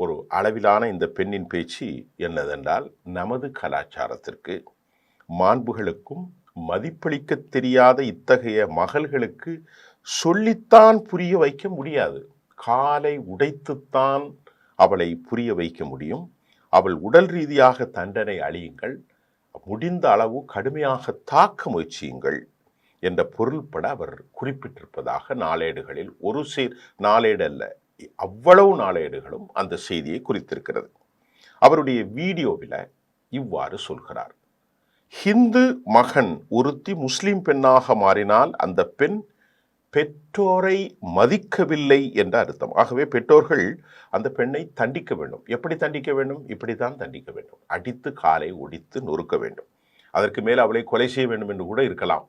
ஒரு அளவிலான இந்த பெண்ணின் பேச்சு என்னதென்றால், நமது கலாச்சாரத்திற்கு, மாண்புகளுக்கும் மதிப்பளிக்க தெரியாத இத்தகைய மகள்களுக்கு சொல்லித்தான் புரிய வைக்க முடியாது. காலை உடைத்துத்தான் அவளை புரிய வைக்க முடியும். அவள் உடல் ரீதியாக தண்டனை அளியுங்கள், முடிந்த அளவு கடுமையாக தாக்க முயற்சியுங்கள் என்ற பொருள்பட அவர் குறிப்பிட்டிருப்பதாக நாளேடுகளில் ஒரு நாளேடு அல்ல, அவ்வளவு நாளேடுகளும் அந்த செய்தியை குறித்திருக்கிறது. அவருடைய வீடியோவில் இவ்வாறு சொல்கிறார்: ஹிந்து மகன் ஒருத்தி முஸ்லிம் பெண்ணாக மாறினால் அந்த பெண் பெற்றோரை மதிக்கவில்லை என்ற அர்த்தம். ஆகவே பெற்றோர்கள் அந்த பெண்ணை தண்டிக்க வேண்டும். எப்படி தண்டிக்க வேண்டும்? இப்படித்தான் தண்டிக்க வேண்டும். அடித்து காலை ஒடித்து நொறுக்க வேண்டும். அதற்கு மேல் அவளை கொலை செய்ய வேண்டும் என்று கூட இருக்கலாம்.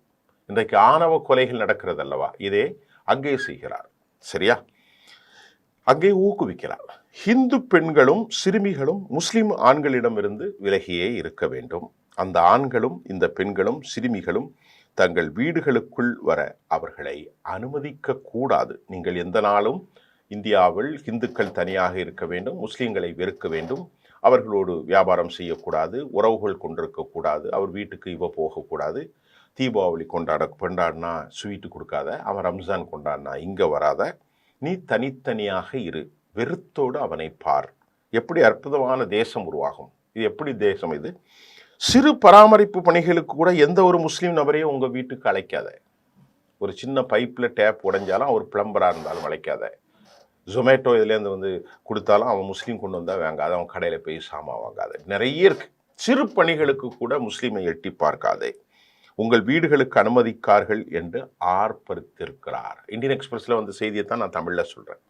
இன்றைக்கு ஆணவ கொலைகள் நடக்கிறது அல்லவா, இதே அங்கே செய்கிறார். சரியா? அங்கே ஊக்குவிக்கிறார். ஹிந்து பெண்களும் சிறுமிகளும் முஸ்லிம் ஆண்களிடமிருந்து விலகியே இருக்க வேண்டும். அந்த ஆண்களும் இந்த பெண்களும் சிறுமிகளும் தங்கள் வீடுகளுக்குள் வர அவர்களை அனுமதிக்க கூடாது. நீங்கள் எந்த நாளும் இந்தியாவில் இந்துக்கள் தனியாக இருக்க வேண்டும், முஸ்லிம்களை வெறுக்க வேண்டும், அவர்களோடு வியாபாரம் செய்யக்கூடாது, உறவுகள் கொண்டிருக்கக்கூடாது, அவர் வீட்டுக்கு இவ போகக்கூடாது, தீபாவளி கொண்டாடினா ஸ்வீட்டு கொடுக்காத, அவன் ரம்ஜான் கொண்டாடினா இங்கே வராத, நீ தனித்தனியாக இரு, வெறுத்தோடு அவனை பார். எப்படி அற்புதமான தேசம் உருவாகும்! இது எப்படி தேசம் இது! சிறு பராமரிப்பு பணிகளுக்கு கூட எந்த ஒரு முஸ்லீம் நபரையும் உங்கள் வீட்டுக்கு அழைக்காத. ஒரு சின்ன பைப்பில் டேப் உடைஞ்சாலும் அவர் பிளம்பராக இருந்தாலும் அழைக்காத. ஜொமேட்டோ இதுலேருந்து கொடுத்தாலும் அவன் முஸ்லீம் கொண்டு வந்தால் வாங்காத, அவன் கடையில் போய் சாமான் வாங்காத. நிறைய இருக்கு. சிறு பணிகளுக்கு கூட முஸ்லீமை எட்டி பார்க்காதே, உங்கள் வீடுகளுக்கு அனுமதிக்கார்கள் என்று ஆர்ப்பரித்திருக்கிறார். இந்தியன் எக்ஸ்பிரஸில் செய்தியை தான் நான் தமிழில் சொல்கிறேன்.